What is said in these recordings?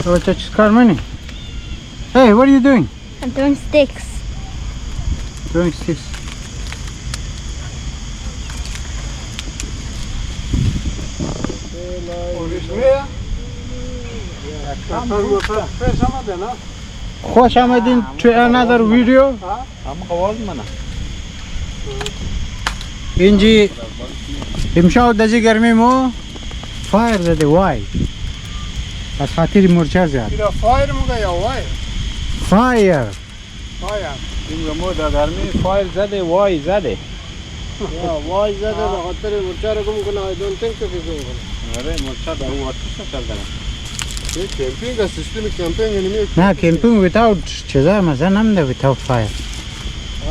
Oh, touch Carmani. Hey, what are you doing? I'm throwing sticks. Throwing sticks. خوش آمدین to another video. اینجی امشب دجی گرمی مو فایر زده وای از خاطر مرچه زد فایر موقع یا وای فایر این مو در گرمی فایر زده وای زده وای زده به خاطر مرچه رو گم کنه I don't think so آره مرچه در اون آتش نکردن این کمپینگ است سیستم کمپینگ نمیشه نه کمپینگ without چیزا مثلا نمیده without fire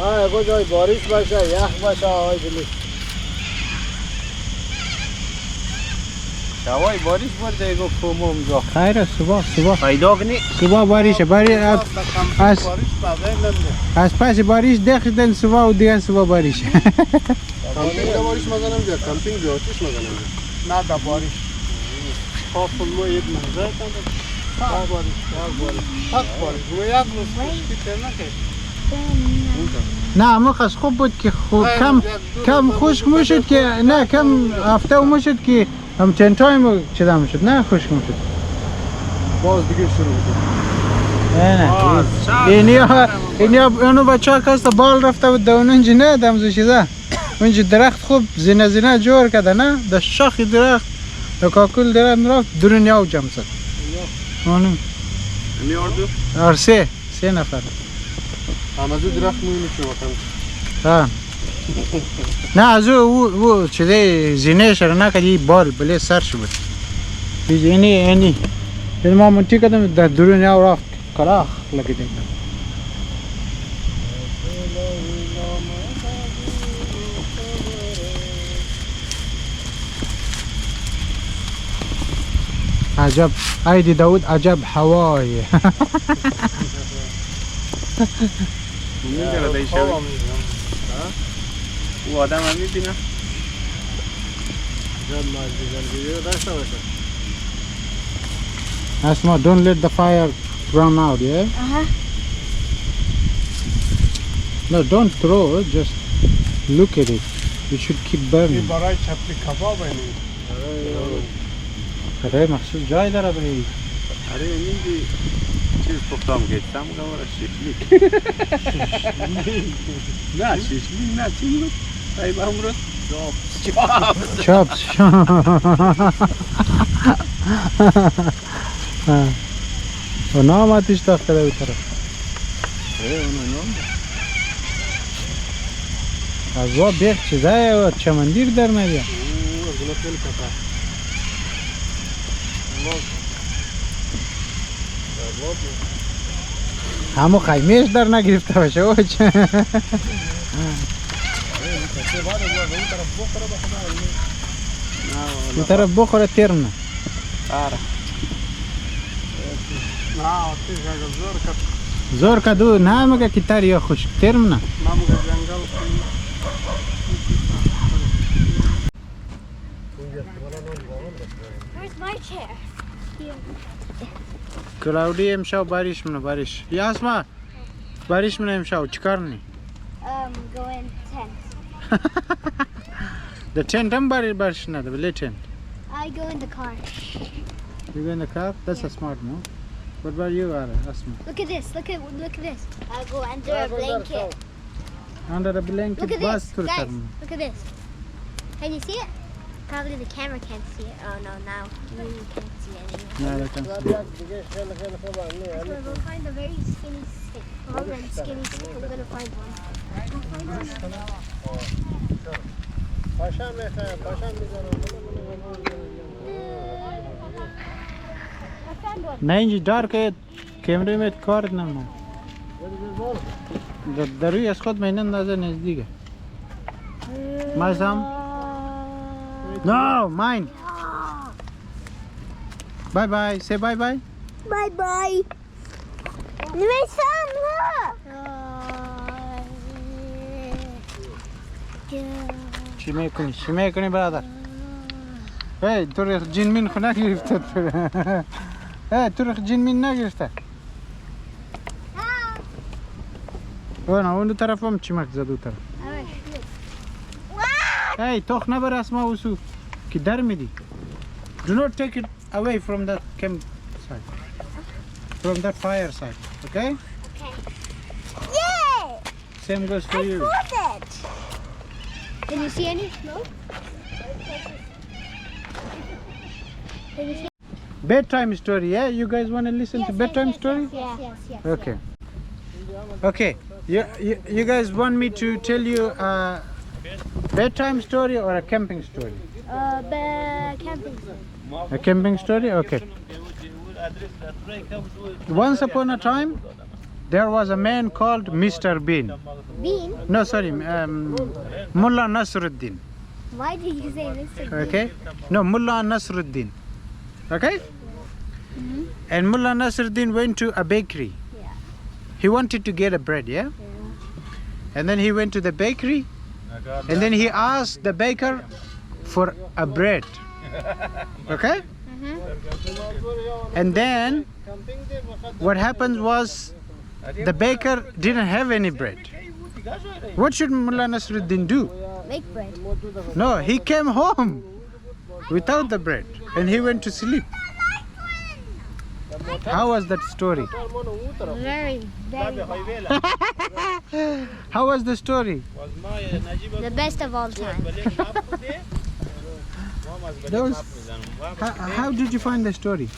اگه جای بارش باشه یخ باشه آقای جلی شوای بارش برده اگه کومو اونجا خیره صبح پیدا کنی صبح باریشه از پس باریش دخدن صبح و دیگه صبح باریشه کمپینگ بارش مگه نمیده کمپینگ بیاتش مگه نمیده نه دا بارش خواه فلمو یک منظر کنده حق بارش و یک نسخه ترنه که نه مخص خوب بود که کم خشک میشد که نه کم هفته میشد که هم چند تایم چیزا میشد نه خشک میشد باز دیگه شروع میکنه اینیا اونو بچه ها کاستا بال رفته بود اونجا نه دمزو چیزا اونجا درخت خوب زینه جور کرده نه در شاخی درخت در کاکل درخت رفت درونیا و جمع زد اونم سه نفر همه درخت مویی میشه ها نه از او چیزه زینه شده نکردی بال بله سرش بود اینی ما منطقه کردم در درونیا رفت کلاخ لگیده عجب عیدی داود عجب هوای او آدم هم میبینه Asma, don't let the fire burn out, yeah? No, don't throw it, just look at it. You should keep burning. برای چپلی کباب آره مخصوص جای داره برای آره این چیز پختام گفتم گوره شیشلیک نه شیشلیک نه چی بود؟ ای بامرد چاپس و نام آتیش داخته به طرف از وا بیخ چیزای و چمندیر در میاد همو خیمیش در نگرفته باشه اوچه این طرف بخوره ترم نه زور کدو نه مگه که تر یا خوش ترم نه Where's my chair? کلاودی امشب باریش منه باریش یا اسما باریش منه امشب چیکار نی Go in tent. the tent هم باریش نده ولی tent I go in the car. you go in the car that's a smart move what about you Asma Look at this. Look at this. I go under a blanket. under the blanket Look at bus this, to guys. Look at this. Can you see it? Probably the camera can't see it. Oh no, now you can't see it anymore. yeah, I can see. We'll go find a very skinny stick. Long and skinny stick. I'm gonna find one. We'll find one. پاشم میخواه پاشم I found one. نه اینجا دارک کمره میت کارت نمونه در روی از خود مینن نظر نزدیگه مازم no mine bye bye say bye bye Bye bye. My son, look. چی میکنی برادر Hey, terug Jinmin vandaag heeft het. Hey, terug Jinmin نگرفته. وانا اون دو طرف هم چی مکزه دو طرف. Hey, toch نبر اسما وسو که در میدی. Do not take it away from that campsite. From that fire side, okay? Yay! Same goes for you. I caught it! Did you see any smoke? Did you see? Bedtime story, yeah? You guys want to listen to bedtime story? Yes. Okay. Okay. You guys want me to tell you a bedtime story or a camping story? Camping. A camping story? Okay. Once upon a time, there was a man called Mr. Bean. Bean? No, sorry, Mullah Nasruddin. Why did you say Mr. Bean? Okay? No, Mullah Nasruddin. Okay? And Mullah Nasruddin went to a bakery. Yeah. He wanted to get a bread, yeah? And then he went to the bakery and then he asked the baker for a bread. Okay? And then what happened was the baker didn't have any bread. What should Mullah Nasruddin do? Make bread. No, he came home without the bread and he went to sleep. How was that story? Very bad. How was the story? The best of all time. How did you find the story?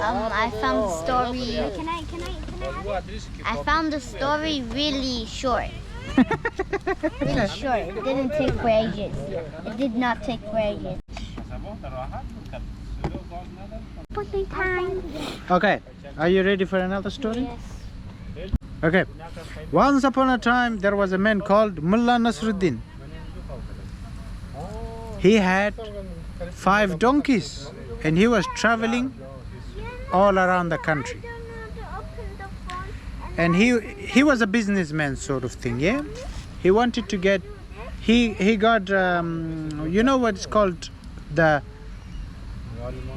I found the story. I found the story really short. Really short. It didn't take for ages. It did not take for ages. Putting time. Okay, are you ready for another story? Yes. Okay, once upon a time there was a man called Mullah Nasruddin. He had 5 donkeys and he was traveling all around the country. And he was a businessman sort of thing, yeah? He wanted to get, he got, you know what's called the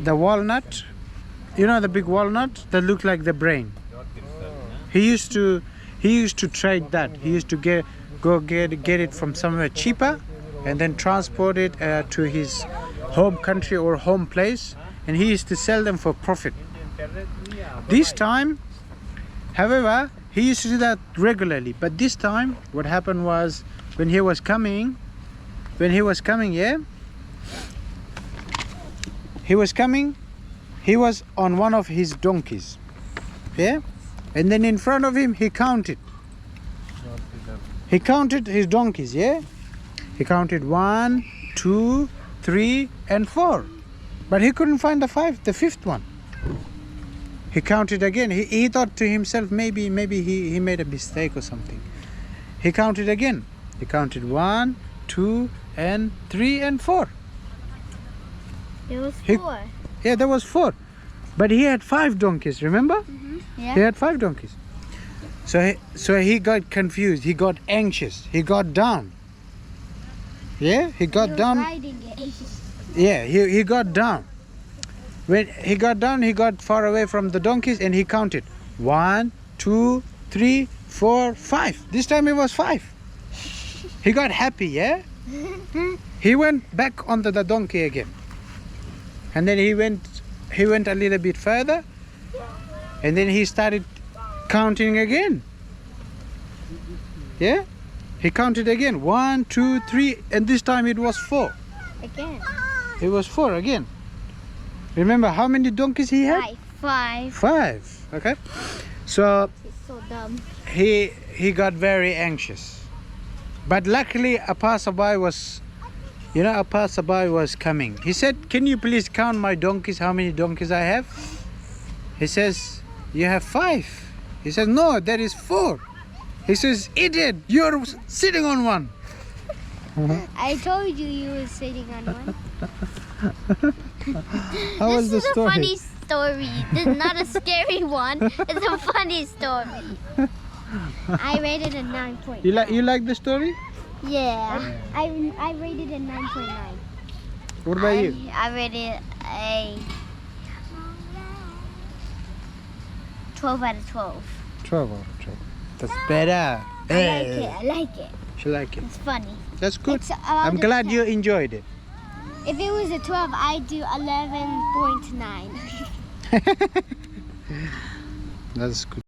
walnut? You know the big walnut that look like the brain? He used to trade that. He used to get it from somewhere cheaper and then transport it to his home country or home place, and he used to sell them for profit. This time, however, he used to do that regularly, but this time what happened was when he was coming, yeah, he was on one of his donkeys, yeah, and then in front of him he counted his donkeys, yeah. He counted 1, 2, 3 and 4, but he couldn't find the 5th one. He counted again. He thought to himself, maybe he made a mistake or something. He counted again. He counted 1, 2 and 3 and 4. It was 4. Yeah, there was 4, but he had 5 donkeys. Remember? Yeah. He had 5 donkeys. So he got confused. He got anxious. He got down. Yeah, he got down. Riding it. Yeah, he got down. When he got down, he got far away from the donkeys and he counted 1, 2, 3, 4, 5. This time it was 5. He got happy, yeah? He went back onto the donkey again. And then he went a little bit further. And then he started counting again. Yeah? He counted again. 1, 2, 3, and this time it was 4. Again. It was 4 again. Remember how many donkeys he had? 5. 5. Okay. So He's so dumb. he got very anxious. But luckily a passerby was coming. He said, "Can you please count my donkeys? How many donkeys I have?" He says, "You have 5." He says, "No, there is 4." He says, "Idiot, you're sitting on one." I told you were sitting on one. How was the This is a story? funny story. This is not a scary one. It's a funny story. I rated a 9.9. You like the story? Yeah. I rated a 9.9. What about you? I rate it a 12 out of 12. 12 out of 12. That's better. I like it. You like it? It's funny. That's good. It's I'm glad you enjoyed it. If it was a 12, I'd do 11.9. That's good.